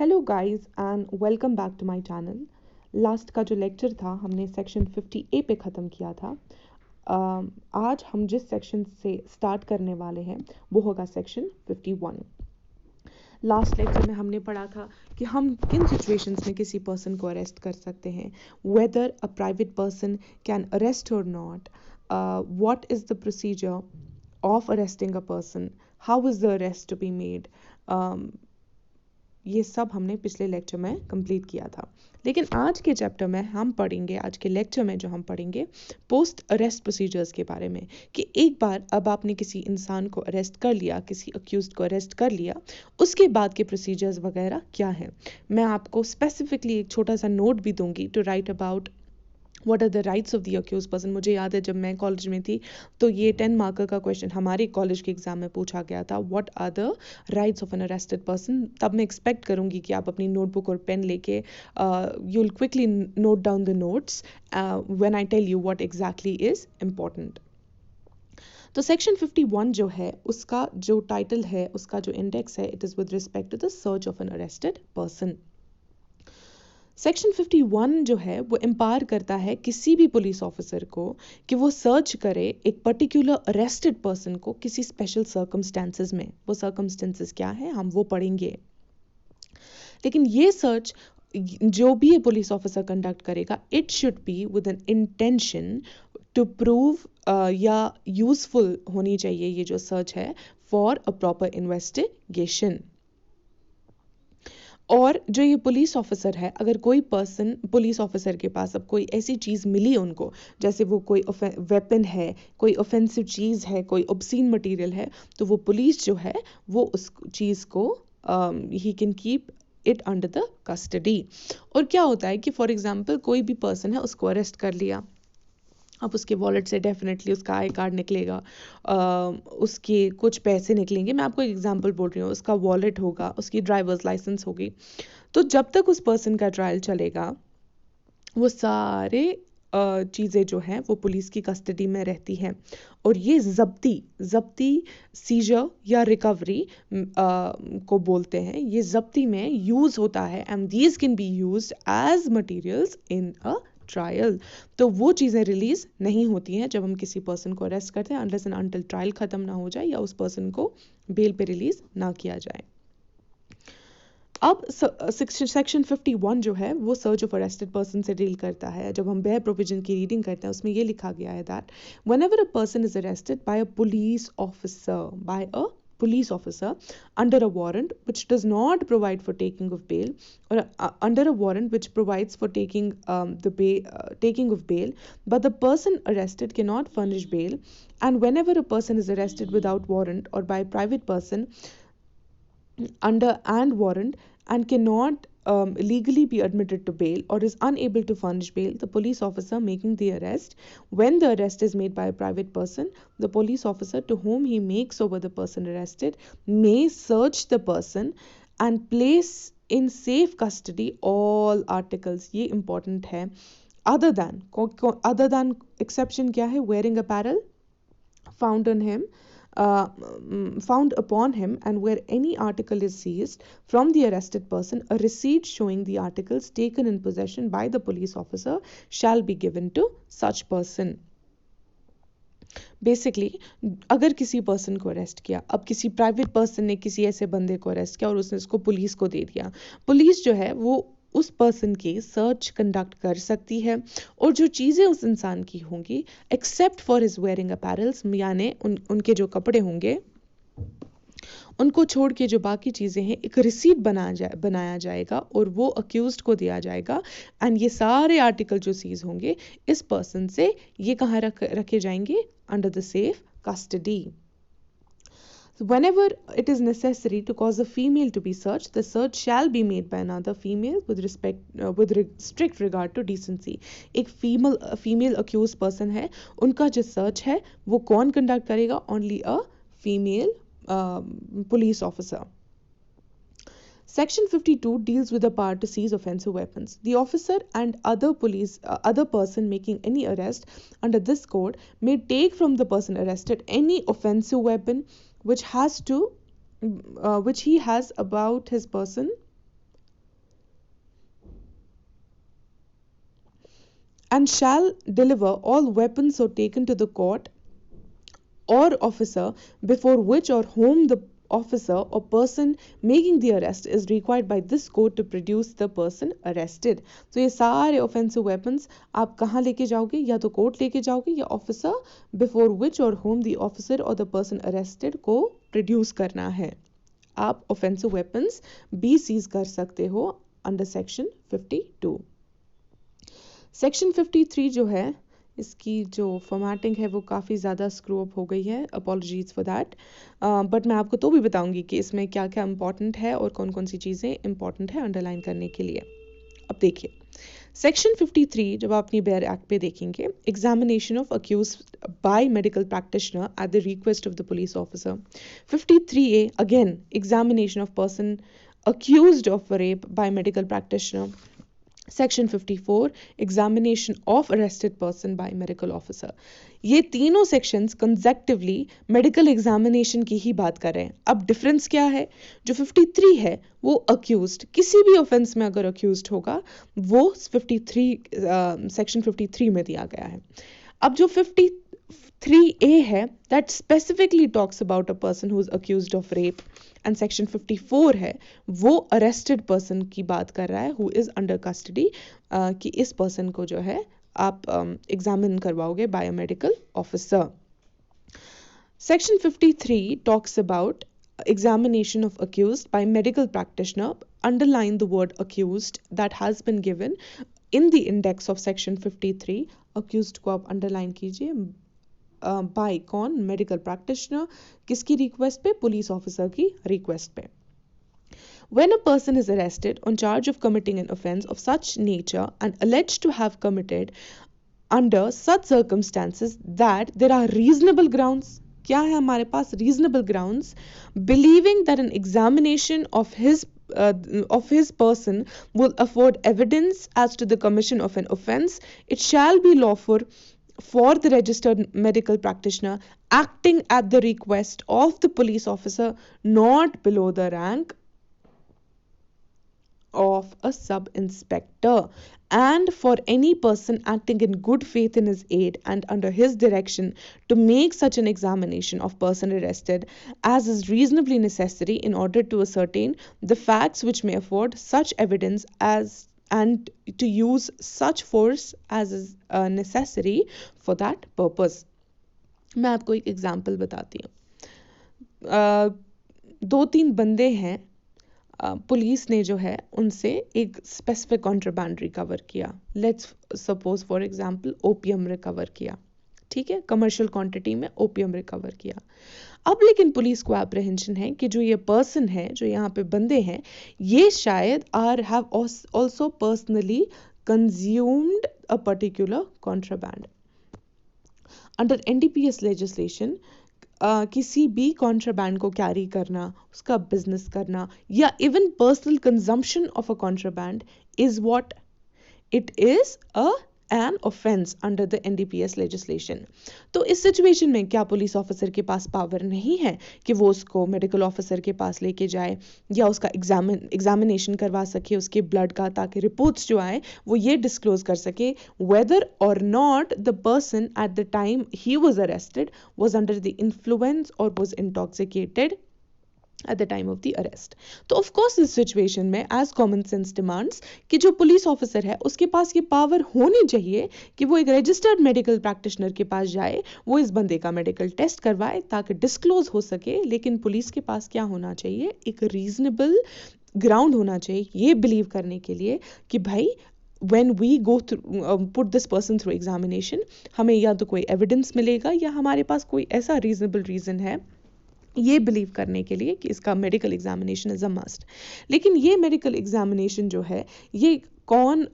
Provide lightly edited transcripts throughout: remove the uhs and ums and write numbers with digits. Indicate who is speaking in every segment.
Speaker 1: Hello guys and welcome back to my channel. Last का जो lecture था हमने सेक्शन 50A पे ख़त्म किया था। आज हम जिस सेक्शन से स्टार्ट करने वाले हैं वो होगा सेक्शन 51। लास्ट लेक्चर में हमने पढ़ा था कि हम किन सिचुएशंस में किसी पर्सन को अरेस्ट कर सकते हैं, whether a private person can arrest और not, what is the procedure of arresting a person, how is the arrest to be made. ये सब हमने पिछले लेक्चर में कंप्लीट किया था। लेकिन आज के चैप्टर में हम पढ़ेंगे, आज के लेक्चर में जो हम पढ़ेंगे पोस्ट अरेस्ट प्रोसीजर्स के बारे में, कि एक बार अब आपने किसी इंसान को अरेस्ट कर लिया, किसी अक्यूज्ड को अरेस्ट कर लिया, उसके बाद के प्रोसीजर्स वगैरह क्या हैं। मैं आपको स्पेसिफिकली एक छोटा सा नोट भी दूंगी to write about what are the rights of the accused person. मुझे याद है जब मैं कॉलेज में थी तो ये 10 मार्कर का क्वेश्चन हमारे कॉलेज के एग्जाम में पूछा गया था, what are the rights of an arrested person. तब मैं एक्सपेक्ट करूंगी कि आप अपनी नोटबुक और पेन लेके you will quickly note down the notes when I tell you what exactly is important. तो सेक्शन 51 जो है उसका जो टाइटल है, उसका जो इंडेक्स है, it is with respect to the search of an arrested person. Section 51 जो है वो एम्पावर करता है किसी भी पुलिस ऑफिसर को कि वो सर्च करे एक पर्टिकुलर अरेस्टेड पर्सन को किसी स्पेशल सर्कमस्टेंसेस में। वो सर्कमस्टेंसेस क्या है हम वो पढ़ेंगे। लेकिन ये सर्च जो भी ये पुलिस ऑफिसर कंडक्ट करेगा, it should be with an intention to prove या यूजफुल होनी चाहिए ये जो सर्च है फॉर अ प्रॉपर इन्वेस्टिगेशन। और जो ये पुलिस ऑफिसर है, अगर कोई पर्सन पुलिस ऑफिसर के पास अब कोई ऐसी चीज़ मिली उनको, जैसे वो कोई वेपन है, कोई ऑफेंसिव चीज़ है, कोई ऑब्सीन मटेरियल है, तो वो पुलिस जो है वो उस चीज़ को he can keep it under the custody. और क्या होता है कि फॉर एग्जांपल कोई भी पर्सन है, उसको अरेस्ट कर लिया, अब उसके वॉलेट से डेफिनेटली उसका आई कार्ड निकलेगा, उसके कुछ पैसे निकलेंगे। मैं आपको एक एग्जांपल बोल रही हूँ, उसका वॉलेट होगा, उसकी ड्राइवर्स लाइसेंस होगी। तो जब तक उस पर्सन का ट्रायल चलेगा वो सारे चीज़ें जो हैं वो पुलिस की कस्टडी में रहती हैं। और ये जब्ती सीजर या रिकवरी को बोलते हैं। ये जब्ती में यूज़ होता है and these can be used as materials in a trial. तो वो चीज़ें रिलीज नहीं होती हैं जब हम किसी पर्सन को अरेस्ट करते हैं, अनलेस एंड अनटिल ट्रायल ख़त्म ना हो जाए या उस पर्सन को बेल पे रिलीज ना किया जाए। अब सेक्शन 51 जो है वो सर्च ऑफ अरेस्टेड पर्सन से डील करता है। जब हम बेयर प्रोविजन की रीडिंग करते हैं उसमें ये लिखा गया है that whenever a person is arrested bye a police officer under a warrant which does not provide for taking of bail, or under a warrant which provides for taking of bail, but the person arrested cannot furnish bail, and whenever a person is arrested without warrant or by a private person under and warrant and cannot legally be admitted to bail or is unable to furnish bail, the police officer making the arrest, when the arrest is made by a private person, the police officer to whom he makes over the person arrested may search the person and place in safe custody all articles. ये important है। other than exception क्या है? wearing apparel found on him, found upon him, and where any article is seized from the arrested person, a receipt showing the articles taken in possession by the police officer shall be given to such person. Basically अगर किसी person को arrest किया, अब किसी private person ने किसी ऐसे बंदे को अरेस्ट किया और उसने उसको पुलिस को दे दिया, पुलिस जो है वो उस पर्सन की सर्च कंडक्ट कर सकती है और जो चीज़ें उस इंसान की होंगी except for his wearing apparels, यानी उनके जो कपड़े होंगे उनको छोड़ के जो बाकी चीज़ें हैं एक रिसीट बनाया जाएगा और वो अक्यूज्ड को दिया जाएगा। एंड ये सारे आर्टिकल जो सीज होंगे इस पर्सन से ये कहाँ रखे जाएंगे? Under the safe custody. Whenever it is necessary to cause a female to be searched, the search shall be made by another female with strict regard to decency. एक female accused person है, उनका जो search है वो कौन conduct करेगा? Only a female police officer. Section 52 deals with the power to seize offensive weapons. The officer and other person making any arrest under this code may take from the person arrested any offensive weapon which he has about his person and shall deliver all weapons so taken to the court or officer before which or whom the officer or person making the arrest is required by this court to produce the person arrested. तो ये सारे offensive weapons आप कहाँ लेके जाओगे? या तो court लेके जाओगे या officer before which or whom the officer or the person arrested को प्रोड्यूस करना है. आप offensive weapons भी सीज कर सकते हो अंडर सेक्शन 52. सेक्शन 53 जो है, इसकी जो फॉर्मेटिंग है वो काफ़ी ज़्यादा स्क्रू अप हो गई है, अपॉलॉजीज फॉर दैट, बट मैं आपको तो भी बताऊंगी कि इसमें क्या क्या इंपॉर्टेंट है और कौन कौन सी चीज़ें इंपॉर्टेंट है अंडरलाइन करने के लिए. अब देखिए सेक्शन 53 जब आप अपनी बेयर एक्ट पे देखेंगे, examination of accused by medical practitioner at the request of the police officer. 53A again examination of person accused of rape by medical practitioner. Section 54 examination of arrested person by medical officer. ये तीनों sections consecutively medical examination की ही बात कर रहे हैं. अब difference क्या है? जो 53 है वो accused, किसी भी offense में अगर accused होगा वो 53 section 53 में दिया गया है. अब जो 53A है that specifically talks about a person who is accused of rape, and section 54 है वो arrested person की बात कर रहा है who is under custody, कि इस person को जो है आप examine करवाओगे by a medical officer. Section 53 talks about examination of accused by medical practitioner. Underline the word accused that has been given in the index of section 53. accused को आप underline कीजिए. बाय कौन? Medical practitioner. किसकी request पे? Police officer की request पे. When a person is arrested on charge of committing an offence of such nature and alleged to have committed under such circumstances that there are reasonable grounds, क्या है हमारे पास? reasonable grounds, believing that an examination of his person will afford evidence as to the commission of an offence, it shall be lawful for the registered medical practitioner acting at the request of the police officer not below the rank of a sub-inspector, and for any person acting in good faith in his aid and under his direction to make such an examination of person arrested as is reasonably necessary in order to ascertain the facts which may afford such evidence as and to use such force as is necessary for that purpose. मैं आपको एक example बताती हूँ. 2-3 बंदे हैं, police ने जो है उनसे एक स्पेसिफिक कॉन्ट्राबैंड रिकवर किया. Let's suppose for example opium recover किया. ठीक है, कमर्शियल क्वांटिटी में ओपियम रिकवर किया. अब लेकिन पुलिस को एप्रीहेंशन है कि जो ये पर्सन है, जो यहाँ पे बंदे हैं, ये शायद have also personally consumed a particular contraband. Under NDPS legislation किसी भी कॉन्ट्राबैंड को कैरी करना, उसका बिजनेस करना या even personal consumption of a contraband is what? It is an offense under the NDPS legislation. तो इस सिचुएशन में क्या पुलिस ऑफिसर के पास पावर नहीं है कि वो उसको मेडिकल ऑफिसर के पास लेके जाए या उसका एग्जामिनेशन करवा सके उसके ब्लड का, ताकि रिपोर्ट्स जो आए वो ये डिस्क्लोज कर सके whether or not the person at the time he was arrested was under the influence or was intoxicated at the time of the arrest. तो of course इस सिचुएशन में as common sense demands कि जो police officer है उसके पास ये power होनी चाहिए कि वो एक रजिस्टर्ड मेडिकल प्रैक्टिशनर के पास जाए, वो इस बंदे का मेडिकल टेस्ट करवाए ताकि डिस्क्लोज हो सके. लेकिन पुलिस के पास क्या होना चाहिए? एक रीजनेबल ग्राउंड होना चाहिए ये बिलीव करने के लिए कि भाई when we go through put this person through examination, हमें या तो कोई एविडेंस मिलेगा या हमारे पास कोई ऐसा रीजनेबल रीजन है ये बिलीव करने के लिए कि इसका medical examination is a must. लेकिन ये मेडिकल एग्जामिनेशन जो है ये कौन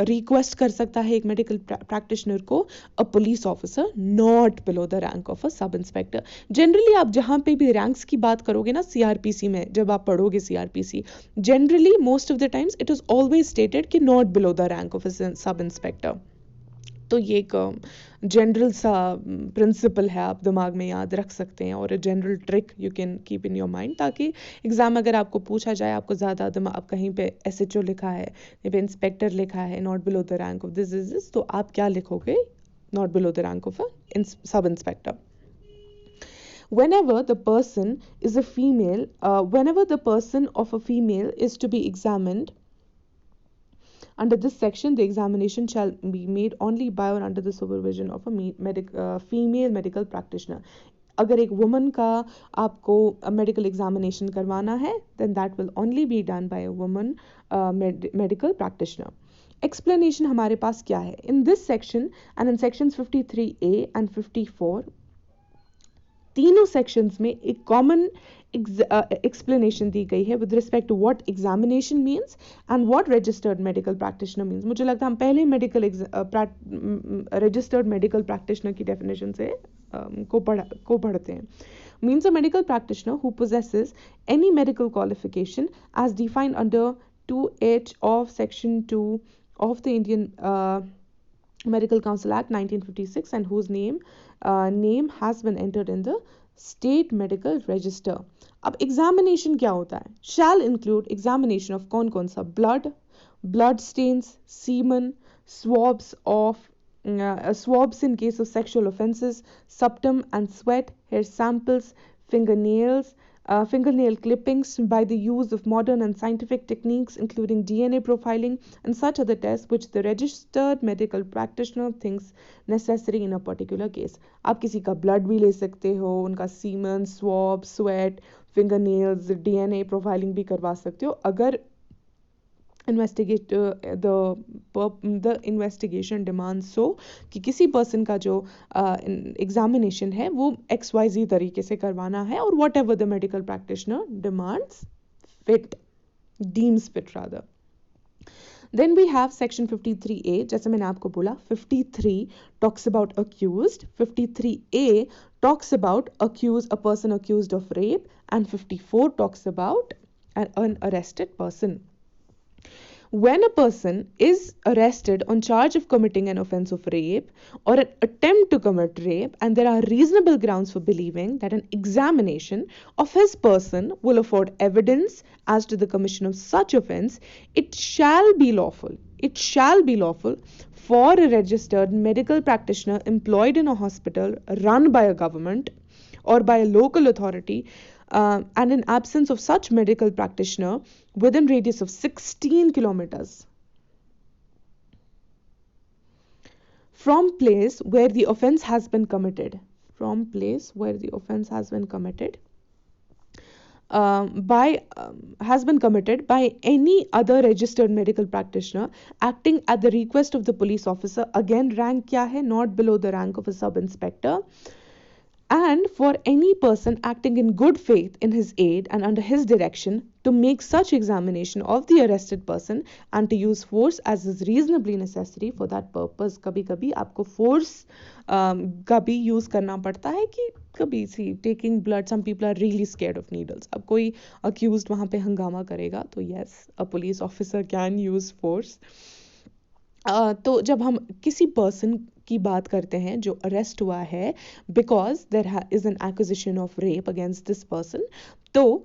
Speaker 1: रिक्वेस्ट कर सकता है एक मेडिकल प्रैक्टिशनर को? अ police officer not below the rank of a sub inspector. Generally आप जहाँ पे भी रैंक्स की बात करोगे ना सीआरपीसी में, जब आप पढ़ोगे CrPC, generally most of the times it is always stated कि not below the rank of a sub inspector. तो ये एक जनरल सा प्रिंसिपल है, आप दिमाग में याद रख सकते हैं, और general trick you can keep in your mind, ताकि एग्जाम अगर आपको पूछा जाए, आपको ज़्यादा दिमाग, आप कहीं पे एसएचओ लिखा है, कहीं पे इंस्पेक्टर लिखा है, not below the rank of this, तो आप क्या लिखोगे? Not below the rank of a sub inspector. Whenever the person is a female, whenever the person of a female is to be examined under this section, the examination shall be made only by or under the supervision of a female medical practitioner. अगर एक woman का आपको medical examination करवाना है, then that will only be done by a woman medical practitioner. Explanation हमारे पास क्या है? In this section and in sections 53A and 54, तीनों सेक्शंस में एक कॉमन एक्सप्लेनेशन दी गई है with respect to what examination means and what registered medical practitioner means. मुझे लगता है हम पहले रजिस्टर्ड मेडिकल प्रैक्टिशनर की डेफिनेशन से को पढ़ते हैं. Means a medical practitioner who possesses any medical qualification as defined under 2H of Section 2 of the Indian Medical Council Act 1956 and whose name has been entered in the State Medical Register. अब examination क्या होता है? Shall include examination of कौन सा? blood stains, semen, swabs in case of sexual offences, septum and sweat, hair samples, fingernail clippings by the use of modern and scientific techniques including DNA profiling and such other tests which the registered medical practitioner thinks necessary in a particular case. आप किसी का blood भी ले सकते हो, उनका semen, swab, sweat, fingernails, DNA profiling भी करवा सकते हो अगर the investigation demands so कि किसी पर्सन का जो एग्जामिनेशन है वो XYZ तरीके से करवाना है, और whatever the medical practitioner deems fit rather. Then we have section 53A, जैसे मैंने आपको बोला 53 talks about accused, 53A talks about a person accused of rape, and 54 talks about an arrested person. When a person is arrested on charge of committing an offense of rape or an attempt to commit rape, and there are reasonable grounds for believing that an examination of his person will afford evidence as to the commission of such offense, it shall be lawful for a registered medical practitioner employed in a hospital run by a government or by a local authority, and in absence of such medical practitioner within radius of 16 kilometers from place where the offense has been committed, by any other registered medical practitioner acting at the request of the police officer. Again, rank क्या है? Not below the rank of a sub inspector. And for any person acting in good faith in his aid and under his direction to make such examination of the arrested person and to use force as is reasonably necessary for that purpose. कभी कभी आपको force का भी use करना पड़ता है कि कभी taking blood, some people are really scared of needles. अब कोई accused वहाँ पे हंगामा करेगा तो yes, a police officer can use force. तो जब हम किसी पर्सन की बात करते हैं जो अरेस्ट हुआ है because there is an acquisition of rape against this person, तो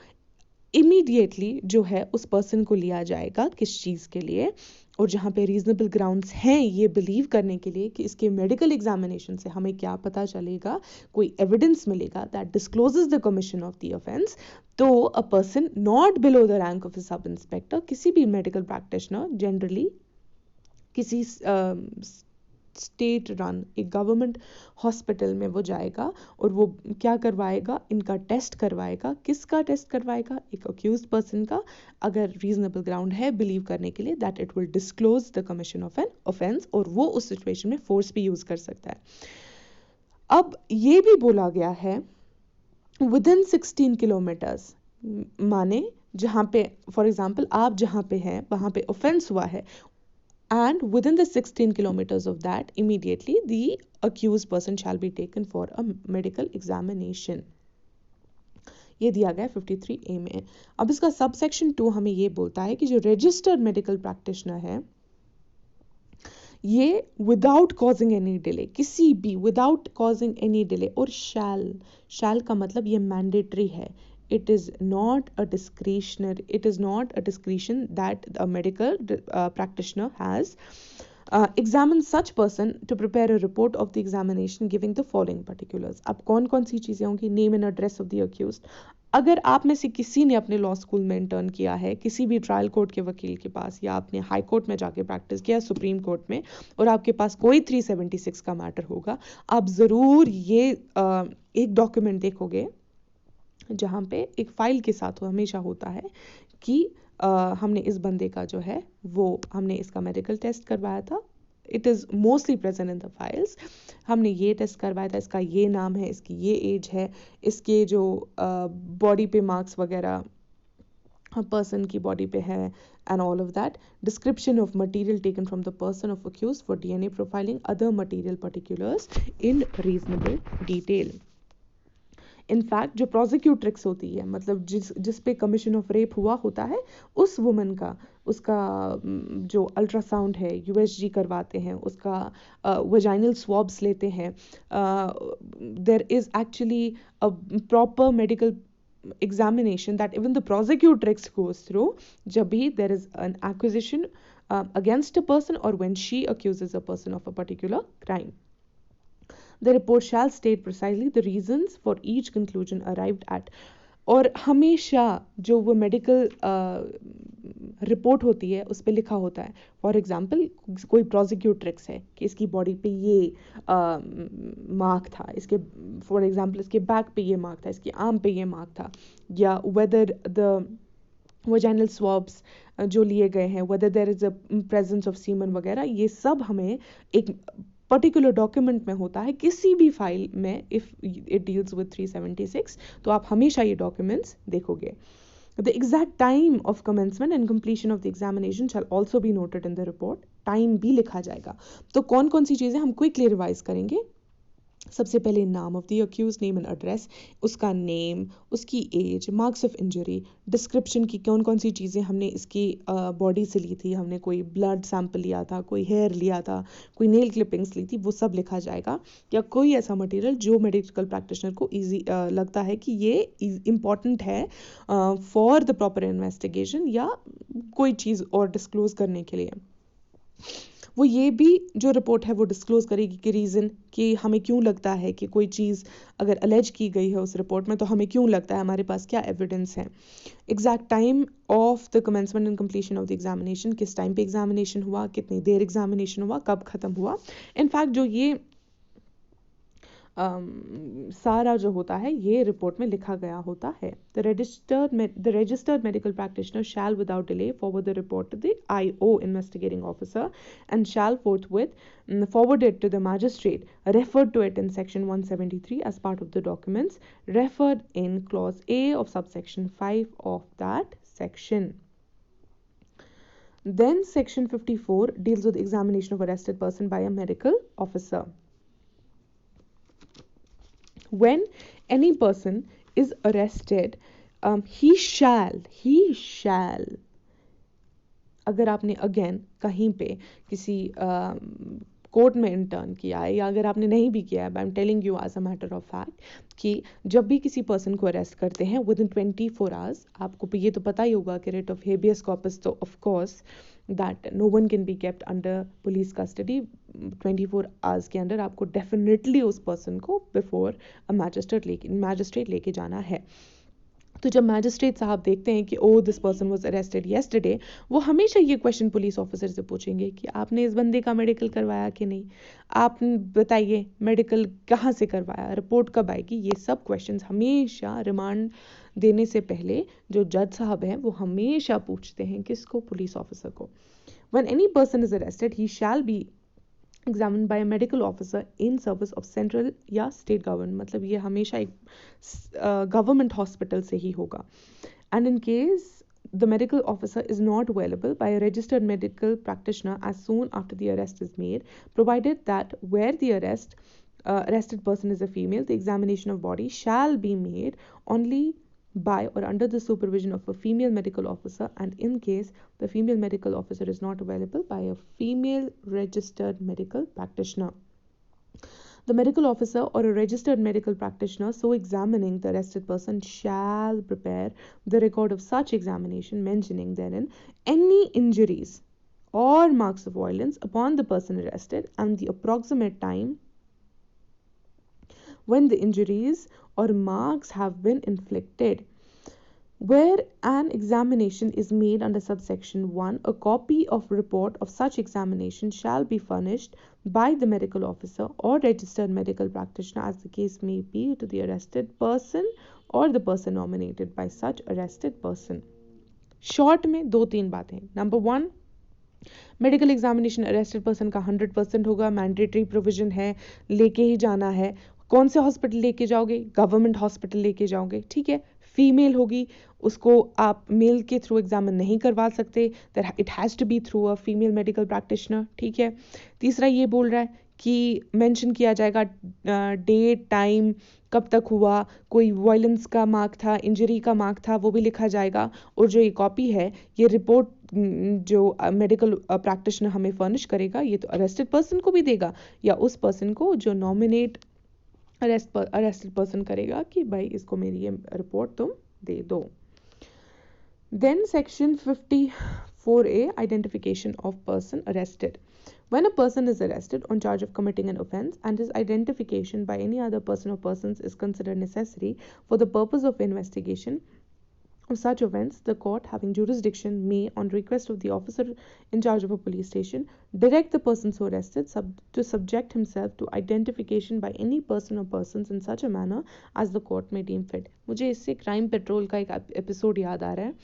Speaker 1: इमीडिएटली जो है उस पर्सन को लिया जाएगा किस चीज़ के लिए, और जहाँ पे रीजनेबल ग्राउंड्स हैं ये बिलीव करने के लिए कि इसके मेडिकल एग्जामिनेशन से हमें क्या पता चलेगा, कोई एविडेंस मिलेगा that discloses the commission of the offence, तो a person not below the rank of a sub inspector, किसी भी मेडिकल प्रैक्टिशनर जनरली किसी स्टेट रन एक गवर्नमेंट हॉस्पिटल में वो जाएगा और वो क्या करवाएगा, इनका टेस्ट करवाएगा. किसका टेस्ट करवाएगा? एक अक्यूज्ड पर्सन का, अगर रीजनेबल ग्राउंड है बिलीव करने के लिए that it will disclose the commission of an offence, और वो उस सिचुएशन में फोर्स भी यूज कर सकता है. अब ये भी बोला गया है विदिन 16 किलोमीटर्स, माने जहाँ पे फॉर एग्जाम्पल आप जहाँ पे हैं वहाँ पे ऑफेंस हुआ है, and within the 16 kilometers of that, immediately the accused person shall be taken for a medical examination. ये दिया गया 53A में. अब इसका सबसेक्शन 2 हमें ये बोलता है कि जो registered medical practitioner है ये विदाउट कॉजिंग एनी डिले, किसी भी विदाउट कॉजिंग एनी डिले, और शैल का मतलब ये मैंडेटरी है. It is not a discretionary, it is not a discretion that a medical practitioner has. Examine such person to prepare a report of the examination giving the following particulars. अब कौन कौन सी चीज़ें होंगी? Name and address of the accused. अगर आप में से किसी ने अपने लॉ स्कूल में इंटर्न किया है, किसी भी ट्रायल कोर्ट के वकील के पास, या आपने हाई कोर्ट में जाके प्रैक्टिस किया, सुप्रीम कोर्ट में, और आपके पास कोई 376 का मैटर होगा, आप ज़रूर ये एक डॉक्यूमेंट देखोगे जहाँ पे एक फाइल के साथ हमेशा होता है कि हमने इस बंदे का जो है वो हमने इसका मेडिकल टेस्ट करवाया था. It is mostly present in the files. हमने ये टेस्ट करवाया था, इसका ये नाम है, इसकी ये एज है, इसके जो बॉडी पे मार्क्स वगैरह पर्सन की बॉडी पे है, and all of that. Description of material taken from the person of accused for DNA profiling, other material particulars in reasonable detail. In fact जो प्रोसिक्यूट्रिक्स होती है, मतलब जिस पे कमीशन ऑफ रेप हुआ होता है, उस वुमन का उसका जो अल्ट्रासाउंड है, यूएसजी करवाते हैं, उसका वजाइनल स्वॉब्स लेते हैं. There is actually a proper medical examination that even the prosecutrix goes through जब भी there is an accusation against a person or when she accuses a person of a particular crime. The report shall state precisely the reasons for each conclusion arrived at. और हमेशा जो वो medical report होती है उस पर लिखा होता है. फॉर एग्जांपल कोई प्रोसिक्यूट्रिक्स है कि इसकी बॉडी पे ये मार्क था, इसके फॉर एग्जांपल इसके बैक पे ये मार्क था, इसके आर्म पे ये मार्क था, या वेदर द वजाइनल स्वॉब्स जो लिए गए हैं, whether there is a presence of semen वगैरह, ये सब हमें एक पर्टिकुलर डॉक्यूमेंट में होता है. किसी भी फाइल में इफ इट डील्स विद 376 तो आप हमेशा ये डॉक्यूमेंट्स देखोगे. The exact time of commencement and completion of the examination shall also be noted in the report. Time भी लिखा जाएगा. तो कौन कौन सी चीज़ें हम क्विकली रिवाइज करेंगे. सबसे पहले नाम of the accused, name and address, उसका नेम, उसकी age, marks of injury, description की कौन कौन सी चीज़ें हमने इसकी बॉडी से ली थी, हमने कोई ब्लड सैंपल लिया था, कोई हेयर लिया था, कोई नेल क्लिपिंग्स ली थी, वो सब लिखा जाएगा. या कोई ऐसा मटेरियल जो मेडिकल प्रैक्टिशनर को ईजी लगता है कि ये इम्पॉर्टेंट है फॉर द प्रॉपर इन्वेस्टिगेशन या कोई चीज़ और डिस्क्लोज करने के लिए. वो ये भी जो रिपोर्ट है वो डिस्क्लोज करेगी कि रीज़न कि हमें क्यों लगता है कि कोई चीज़ अगर अलेज की गई है उस रिपोर्ट में तो हमें क्यों लगता है, हमारे पास क्या एविडेंस है. Exact time of the commencement and completion of the examination, किस टाइम पे एग्जामिनेशन हुआ, कितनी देर एग्जामिनेशन हुआ, कब ख़त्म हुआ. इनफैक्ट जो ये सारा जो होता है ये रिपोर्ट में लिखा गया होता है. The registered medical practitioner shall without delay forward the report to the IO investigating officer and shall forthwith forward it to the magistrate referred to it in section 173 as part of the documents referred in clause A of subsection 5 of that section. Then section 54 deals with examination of arrested person by a medical officer. When any person is arrested, he shall, अगर आपने again कहीं पे किसी court में intern किया है या अगर आपने नहीं भी किया है, I am telling you as a matter of fact कि जब भी किसी पर्सन को अरेस्ट करते हैं विद इन 24 आवर्स, आपको ये तो पता ही होगा कि रेट ऑफ हेबियस कॉर्पस तो of course that no one can be kept under police custody 24 hours के अंदर आपको डेफिनेटली उस पर्सन को बिफोर अ मैजिस्ट्रेट लेके जाना है. तो जब मैजिस्ट्रेट साहब देखते हैं कि oh this person was arrested yesterday, वो हमेशा ये क्वेश्चन पुलिस ऑफिसर से पूछेंगे कि आपने इस बंदे का मेडिकल करवाया कि नहीं, आप बताइए मेडिकल कहाँ से करवाया, रिपोर्ट कब आएगी. ये सब क्वेश्चंस हमेशा रिमांड देने से पहले जो जज साहब हैं वो हमेशा पूछते हैं किसको, पुलिस ऑफिसर को. When any person is arrested, he shall be examined by a medical officer in service of central या state government, मतलब ये हमेशा एक government hospital से ही होगा. And in case the medical officer is not available by a registered medical practitioner as soon after the arrest is made, provided that where the arrested person is a female, the examination of body shall be made only by or under the supervision of a female medical officer, and in case the female medical officer is not available, by a female registered medical practitioner. The medical officer or a registered medical practitioner so examining the arrested person shall prepare the record of such examination, mentioning therein any injuries or marks of violence upon the person arrested and the approximate time when the injuries or marks have been inflicted. Where an examination is made under subsection 1, a copy of report of such examination shall be furnished by the medical officer or registered medical practitioner, as the case may be, to the arrested person or the person nominated by such arrested person. Short में 2-3 बातें. Number 1, medical examination arrested person का 100% होगा, mandatory provision है, लेके ही जाना है. कौन से हॉस्पिटल लेके जाओगे? गवर्नमेंट हॉस्पिटल लेके जाओगे, ठीक है. फीमेल होगी, उसको आप मेल के थ्रू एग्जामिन नहीं करवा सकते, it has to be through a female medical practitioner, ठीक है. तीसरा ये बोल रहा है कि मेंशन किया जाएगा डेट, टाइम, कब तक हुआ, कोई वायलेंस का मार्क था, इंजरी का मार्क था, वो भी लिखा जाएगा. और जो ये कॉपी है, ये रिपोर्ट जो मेडिकल प्रैक्टिशनर हमें फर्निश करेगा, ये तो अरेस्टेड पर्सन को भी देगा या उस पर्सन को जो नॉमिनेट अरेस्टेड पर्सन करेगा कि भाई इसको मेरी ये रिपोर्ट तुम दे दो. Then section 54A, identification of person arrested. When a person is arrested on charge of committing an offence and his identification by any other person or persons is considered necessary for the purpose of investigation of such offence, the court having jurisdiction may, on request of the officer in charge of a police station, direct the person so arrested to subject himself to identification by any person or persons in such a manner as the court may deem fit. मुझे इससे crime petrol का एक episode याद आ रहा है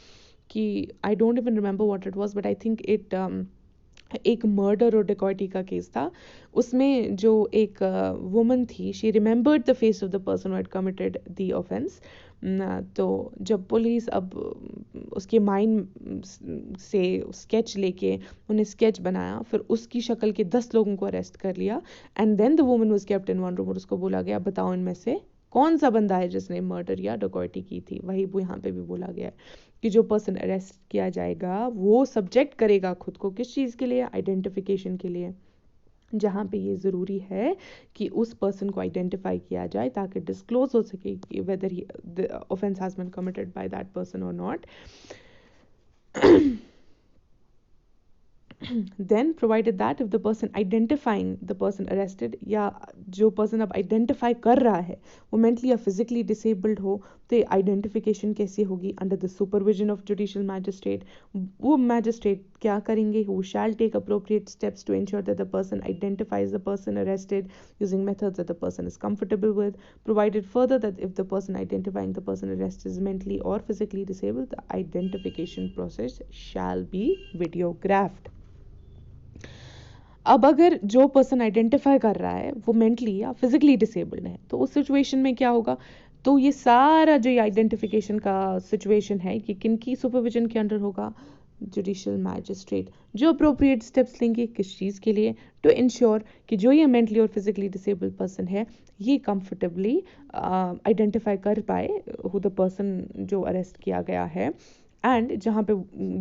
Speaker 1: कि I don't even remember what it was, but I think it एक murder और डिकॉइटी का केस था. उसमें जो एक वुमन थी, she remembered the face of the person who had committed the offence. तो जब पुलिस अब उसके माइंड से स्केच लेके उन्हें स्केच बनाया, फिर उसकी शक्ल के 10 लोगों को अरेस्ट कर लिया. And then the woman was kept in one room और उसको बोला गया बताओ इनमें से कौन सा बंदा है जिसने मर्डर या डकैती की थी. वही वो यहाँ पे भी बोला गया है कि जो पर्सन अरेस्ट किया जाएगा वो सब्जेक्ट करेगा खुद को किस चीज़ के लिए? आइडेंटिफिकेशन के लिए. जहाँ पे ये ज़रूरी है कि उस पर्सन को आइडेंटिफाई किया जाए ताकि डिस्क्लोज हो सके कि whether the offence has been committed by that person और not. Then provided that if the person identifying the person arrested या जो person अब identify कर रहा है वो mentally या physically disabled हो, तो ये identification कैसे होगी? Under the supervision of judicial magistrate. वो magistrate क्या करेंगे? Who shall take appropriate steps to ensure that the person identifies the person arrested using methods that the person is comfortable with. Provided further that if the person identifying the person arrested is mentally or physically disabled, the identification process shall be videographed. अब अगर जो person identify कर रहा है वो mentally या physically disabled है, तो उस सिचुएशन में क्या होगा? तो ये सारा जो ये आइडेंटिफिकेशन का सिचुएशन है ये किन की सुपरविजन के अंडर होगा? Judicial magistrate. जो अप्रोप्रिएट स्टेप्स लेंगे किस चीज़ के लिए? टू इंश्योर कि जो ये मेंटली और फिजिकली डिसेबल्ड पर्सन है ये कंफर्टेबली आइडेंटिफाई कर पाए हु द पर्सन जो अरेस्ट किया गया है. एंड जहाँ पे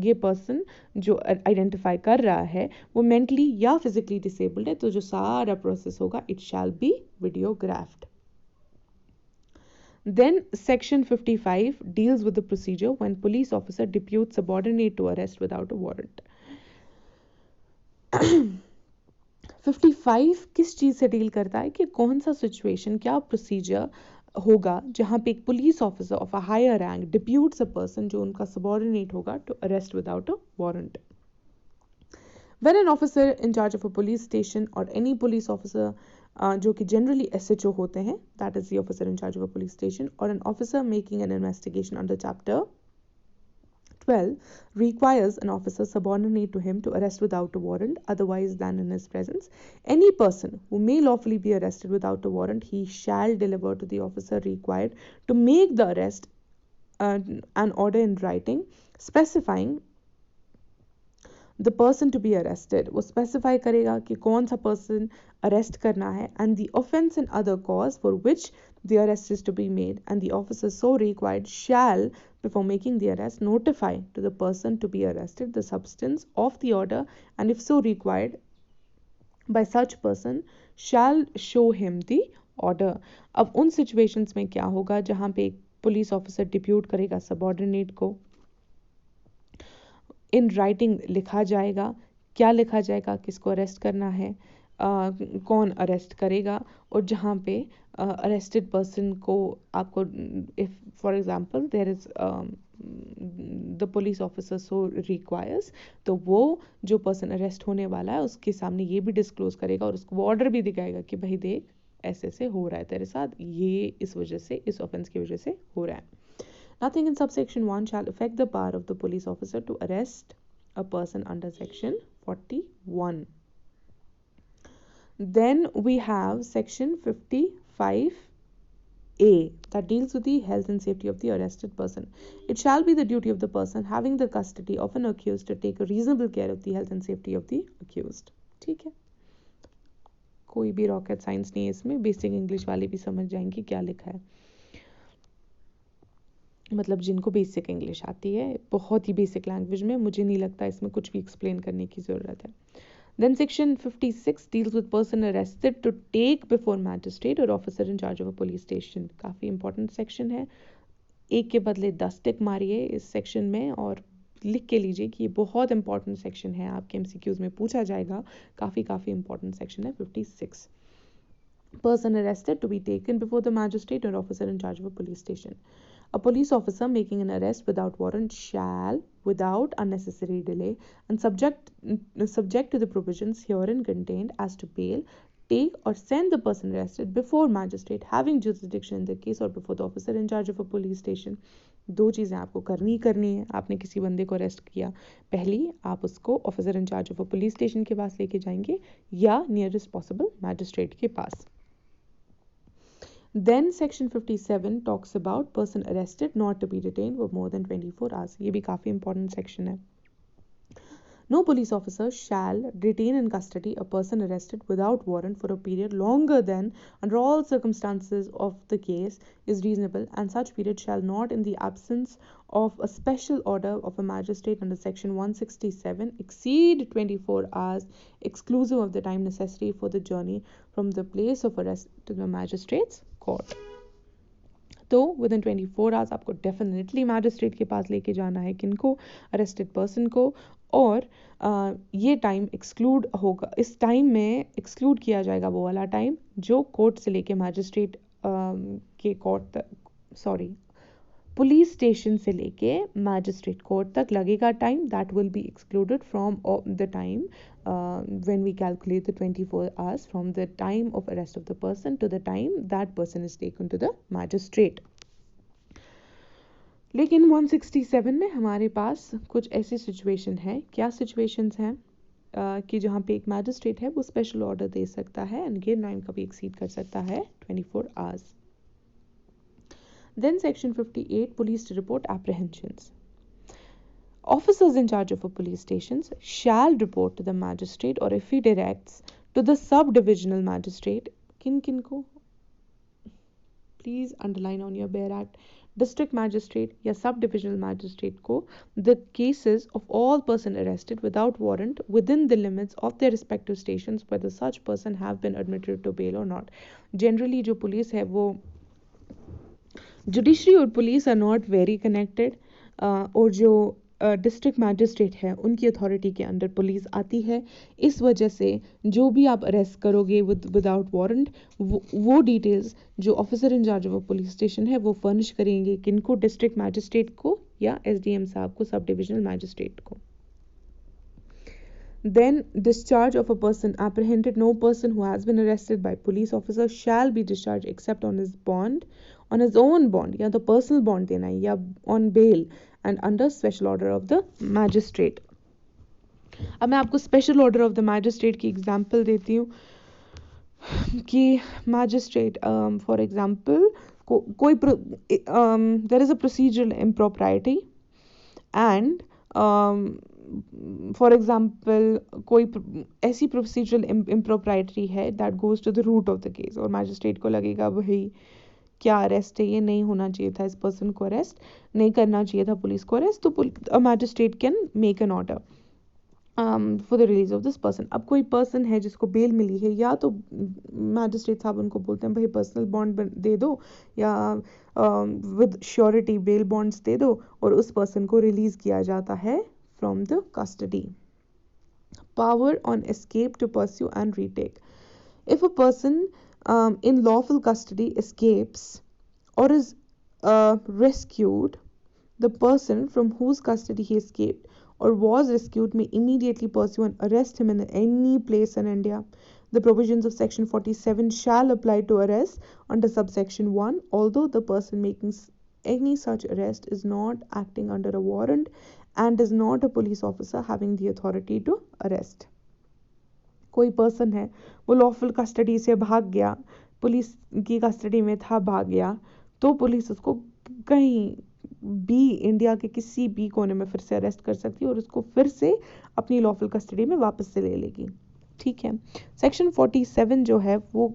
Speaker 1: ये पर्सन जो आइडेंटिफाई कर रहा है वो मेंटली या फिजिकली डिसेबल्ड है, तो जो सारा प्रोसेस होगा it shall be videographed. Then section 55 deals with the procedure when police officer deputes subordinate to arrest without a warrant. 55 किस चीज़ से डील करता है कि कौन सा सिचुएशन, क्या प्रोसीजर होगा जहाँ पे एक police officer of a higher rank deputes a person जो उनका सबऑर्डिनेट होगा to arrest without a warrant. When an officer in charge of a police station or any police officer जो कि generally SHO होते हैं, that is the officer in charge of a police station, or an officer making an investigation under chapter 12 requires an officer subordinate to him to arrest without a warrant otherwise than in his presence. Any person who may lawfully be arrested without a warrant, he shall deliver to the officer required to make the arrest an order in writing specifying the person to be arrested, वो specify करेगा कि कौन सा person arrest करना है, and the offence and other cause for which the arrest is to be made, and the officer so required shall, before making the arrest, notify to the person to be arrested the substance of the order, and if so required by such person shall show him the order. अब उन situations में क्या होगा जहाँ पे एक police officer depute करेगा subordinate को, इन राइटिंग लिखा जाएगा, क्या लिखा जाएगा, किसको अरेस्ट करना है, कौन अरेस्ट करेगा, और जहाँ पे अरेस्टेड पर्सन को आपको, if for example there is the police officer so requires, तो वो जो पर्सन अरेस्ट होने वाला है उसके सामने ये भी डिस्क्लोज करेगा और उसको वो ऑर्डर भी दिखाएगा कि भाई देख ऐसे ऐसे हो रहा है तेरे साथ, ये इस वजह से, इस ऑफेंस की वजह से हो रहा है. Nothing in subsection 1 shall affect the power of the police officer to arrest a person under section 41. Then we have section 55A that deals with the health and safety of the arrested person. It shall be the duty of the person having the custody of an accused to take a reasonable care of the health and safety of the accused. ठीक है, कोई भी rocket science नहीं है इसमें, basic English वाले भी समझ जाएंगे क्या लिखा है, मतलब जिनको बेसिक इंग्लिश आती है, बहुत ही बेसिक लैंग्वेज में, मुझे नहीं लगता इसमें कुछ भी एक्सप्लेन करने की ज़रूरत है. Then section 56 deals with person arrested to take before magistrate or officer in charge of a police station. काफ़ी important section है, एक के बदले 10 टिक मारिए इस सेक्शन में और लिख के लीजिए कि ये बहुत इंपॉर्टेंट सेक्शन है, आपके MCQs में पूछा जाएगा, काफ़ी इंपॉर्टेंट सेक्शन है 56. Person arrested to be taken before the magistrate or officer in charge of a police station. A police officer making an arrest without warrant shall, without unnecessary delay and subject to the provisions herein contained as to bail, take or send the person arrested before magistrate having jurisdiction in the case or before the officer in charge of a police station. दो चीज़ें आपको करनी है. आपने किसी बंदे को arrest किया, पहली आप उसको officer in charge of a police station के पास लेके जाएंगे या नियरेस्ट पॉसिबल मैजिस्ट्रेट के पास. Then section 57 talks about person arrested not to be detained for more than 24 hours. ये भी काफ़ी important section है. No police officer shall detain in custody a person arrested without warrant for a period longer than, under all circumstances of the case, is reasonable, and such period shall not, in the absence of a special order of a magistrate under section 167, exceed 24 hours, exclusive of the time necessary for the journey from the place of arrest to the magistrate's court. तो with in 24 hours आपको definitely magistrate के पास लेके जाना है, किनको, arrested person को, और ये टाइम एक्सक्लूड होगा, इस टाइम में एक्सक्लूड किया जाएगा वो वाला टाइम जो कोर्ट से लेके मैजिस्ट्रेट के कोर्ट तक, सॉरी, पुलिस स्टेशन से लेके मैजिस्ट्रेट कोर्ट तक लगेगा time, that will be excluded from the time when we calculate the 24 hours from the time of arrest of the person to the time that person is taken to the magistrate. लेकिन 167 में हमारे पास कुछ ऐसी situation है, क्या situations हैं कि जहाँ पे एक मैजिस्ट्रेट है वो स्पेशल ऑर्डर दे सकता है एंड ये टाइम कभी एक्सीड कर सकता है 24 hours. Then section 58, police to report apprehensions. Officers in charge of a police stations shall report to the magistrate or if he directs to the sub-divisional magistrate, किन को, please underline on your bare act, district magistrate या sub-divisional magistrate को, the cases of all person arrested without warrant within the limits of their respective stations whether such person have been admitted to bail or not. Generally जो पुलिस है वो, judiciary और police are not very connected, और जो district magistrate है उनकी authority के अंडर पुलिस आती है, इस वजह से जो भी आप अरेस्ट करोगे विदाउट वारंट, वो डिटेल्स जो officer in charge of a police station है वो फर्निश करेंगे, किनको, डिस्ट्रिक्ट मैजिस्ट्रेट को या SDM साहब को, सब डिविजनल मैजिस्ट्रेट को. Then discharge of a person apprehended. No person who has been arrested by police officer shall be discharged except on his bond, on his own bond या तो personal bond देना है या on bail and under special order of the magistrate. अब मैं आपको special order of the magistrate की example देती हूँ कि magistrate for example कोई there is a procedural impropriety and for example कोई ऐसी प्रोसीजरल इम्प्रोप्राइटरी है that goes to the root of the case, और मैजिस्ट्रेट को लगेगा भाई क्या अरेस्ट है, ये नहीं होना चाहिए था, इस पर्सन को अरेस्ट नहीं करना चाहिए था पुलिस को अरेस्ट, तो magistrate can make an order for the release of this person. अब कोई पर्सन है जिसको बेल मिली है, या तो मैजिस्ट्रेट साहब उनको बोलते हैं भाई पर्सनल बॉन्ड दे दो, या विद श्योरिटी बेल बॉन्ड्स दे दो, और उस पर्सन को रिलीज किया जाता है from the custody. Power on escape to pursue and retake. If a person in lawful custody escapes or is rescued, the person from whose custody he escaped or was rescued may immediately pursue and arrest him in any place in India. The provisions of Section 47 shall apply to arrest under subsection 1, although the person making any such arrest is not acting under a warrant and is not a police officer having the authority to arrest. कोई person है वो lawful custody से भाग गया, police की custody में था, भाग गया, तो पुलिस उसको कहीं भी इंडिया के किसी भी कोने में फिर से अरेस्ट कर सकती है और उसको फिर से अपनी लॉफुल कस्टडी में वापस से ले लेगी। ठीक है। सेक्शन 47 जो है वो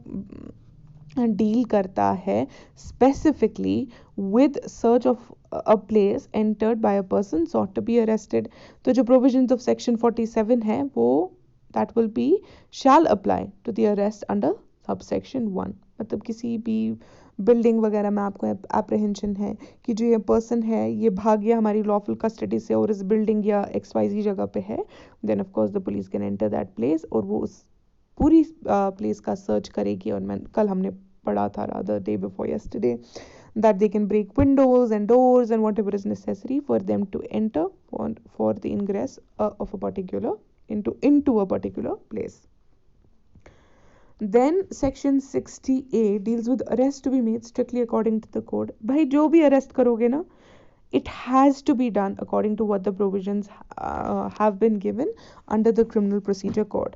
Speaker 1: डील करता है specifically with search of a place entered by a person sought to be arrested. तो जो प्रोविजंस ऑफ सेक्शन 47 है वो that will be shall apply to the arrest under subsection 1। मतलब किसी भी बिल्डिंग वगैरह में आपको एप्रीहेंशन है कि जो ये पर्सन है ये भाग गया हमारी लॉफुल कस्टडी से और इस बिल्डिंग या XYZ जगह पे है, then of course the police can enter that place और वो उस पूरी प्लेस का सर्च करेगी। और कल हमने पढ़ा था rather day before yesterday that they can break windows and doors and whatever is necessary for them to enter for the ingress of a particular into a particular place. Then section 60A deals with arrest to be made strictly according to the code। भाई जो भी arrest करोगे ना, it has to be done according to what the provisions have been given under the criminal procedure code।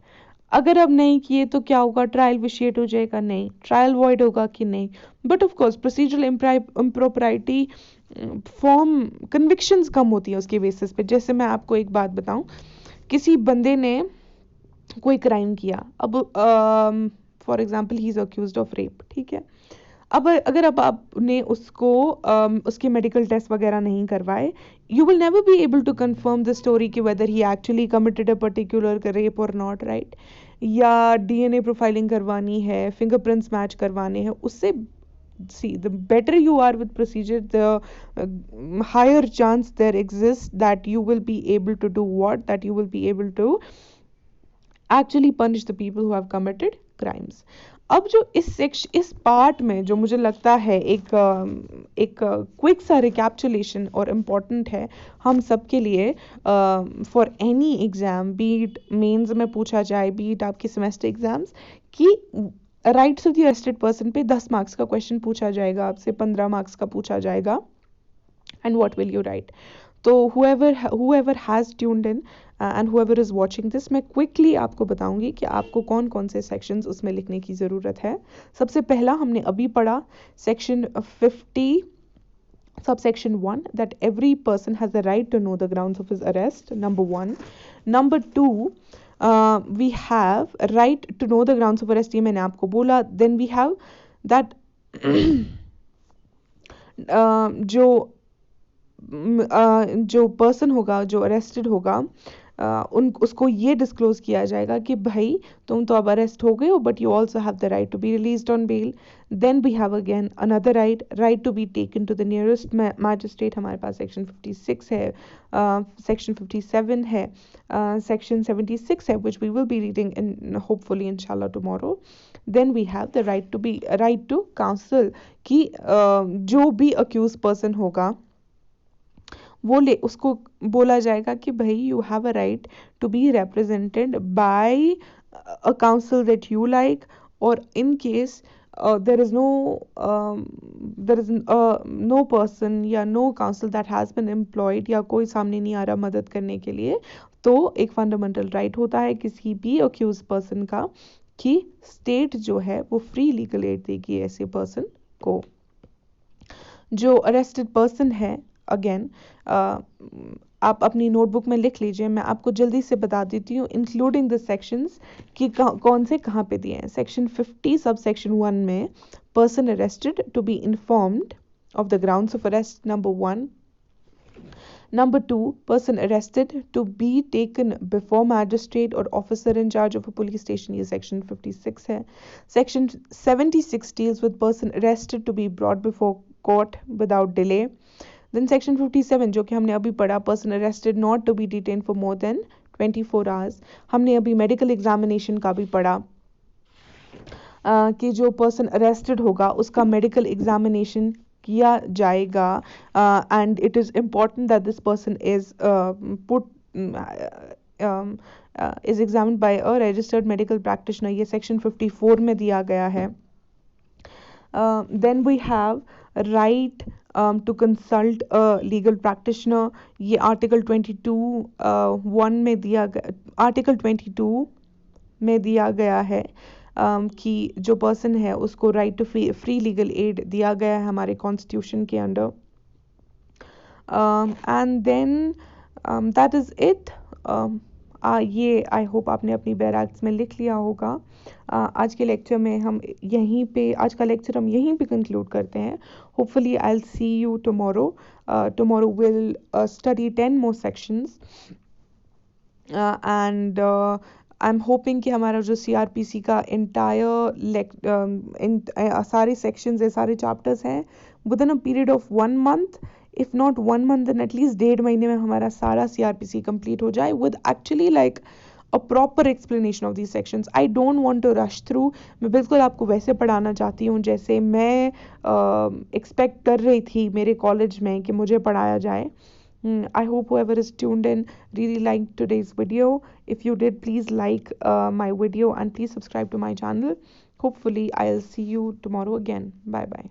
Speaker 1: अगर अब नहीं किए तो क्या होगा, ट्रायल विशिएट हो जाएगा, नहीं, ट्रायल वॉइड होगा कि नहीं। But of course procedural impropriety form convictions कम होती है उसके बेसिस पे। जैसे मैं आपको एक बात बताऊं, किसी बंदे ने कोई क्राइम किया, अब for example he is accused of rape, ठीक है। अब अगर अब आपने उसको उसके मेडिकल टेस्ट वगैरह नहीं करवाए, you will never be able to confirm the story कि whether he actually committed a particular rape और नॉट, राइट। या DNA प्रोफाइलिंग करवानी है, फिंगरप्रिंट्स मैच करवाने हैं, उससे see the better you are with procedure, the higher chance there exists that you will be able to do what, that you will be able to actually punish the people who have committed crimes। अब जो इस part में जो मुझे लगता है एक quick सा रिकैप्चुलेशन और इम्पॉर्टेंट है हम सब के लिए for any exam, be it mains में पूछा जाए, बीट आपके सेमेस्टर एग्जाम्स, कि rights of the arrested person पे 10 मार्क्स का क्वेश्चन पूछा जाएगा आपसे, 15 मार्क्स का पूछा जाएगा, and what will you right. तो whoever has tuned in and whoever is watching this, मैं क्विकली आपको बताऊंगी कि आपको कौन कौन से सेक्शंस उसमें लिखने की ज़रूरत है। सबसे पहला हमने अभी पढ़ा section 50 subsection 1 that every person has the right to know the grounds of his arrest, number 1। number 2 we have right to know the grounds of arrest, ये मैंने आपको बोला। then we have that जो पर्सन होगा, जो arrested होगा, उसको ये डिस्क्लोज किया जाएगा कि भाई तुम तो अब अरेस्ट हो गए हो, but you also have the right to be released on bail. Then we have again another right to be taken to the nearest magistrate. हमारे पास सेक्शन 56 है, सेक्शन 57 है, सेक्शन 76 है, which we will be reading in hopefully inshallah tomorrow। then we have the right to counsel कि जो भी accused person होगा उसको बोला जाएगा कि भाई you have a right to be represented by a counsel that you like, और in case there is no person या no counsel that has been employed, या कोई सामने नहीं आ रहा मदद करने के लिए, तो एक फंडामेंटल राइट होता है किसी भी अक्यूज पर्सन का कि स्टेट जो है वो फ्री लीगल एड देगी ऐसे पर्सन को। जो अरेस्टेड पर्सन है, अगेन आप अपनी नोटबुक में लिख लीजिए, मैं आपको जल्दी से बता देती हूँ इंक्लूडिंग द सेक्शंस कि कौन से कहाँ पे दिए हैं। सेक्शन 50 सब सेक्शन 1 में person arrested to be informed of the grounds of arrest, number 1. Number 2, person arrested to be taken before magistrate or officer in charge of a police station. ये section 56 है. Section 76 deals with person arrested to be brought before court without delay. Then section 57 जो कि हमने अभी पढ़ा, person arrested not to be detained for more than 24 hours. हमने अभी medical examination का भी पढ़ा कि जो पर्सन अरेस्टेड होगा उसका मेडिकल एग्जामिनेशन किया जाएगा and it is important that this person is put is examined by a registered medical practitioner. ये सेक्शन 54 में दिया गया है। Then we have right to consult a legal practitioner. ये आर्टिकल 22(1) में दिया गया, आर्टिकल 22 में दिया गया है कि जो पर्सन है उसको right to free legal aid दिया गया है हमारे कॉन्स्टिट्यूशन के under. And then that is it. ये आई होप आपने अपनी बैराक्स में लिख लिया होगा। आज के लेक्चर में हम यहीं पे, आज का लेक्चर हम यहीं पे कंक्लूड करते हैं। Hopefully I will see you tomorrow. Tomorrow will study 10 more sections and I am hoping कि हमारा जो CRPC का इंटायर सारे सेक्शंस है, सारे चैप्टर्स हैं, within a period of 1 month, इफ नॉट 1 month then एटलीस्ट 1.5 महीने में हमारा सारा CRPC कंप्लीट हो जाए with actually like a proper explanation of these sections. I don't want to rush through. मैं बिल्कुल आपको वैसे पढ़ाना चाहती हूँ जैसे मैं एक्सपेक्ट कर रही थी मेरे कॉलेज में कि मुझे पढ़ाया जाए। I hope whoever is tuned in really liked today's video. If you did, please like my video and please subscribe to my channel. Hopefully, I'll see you tomorrow again. Bye bye.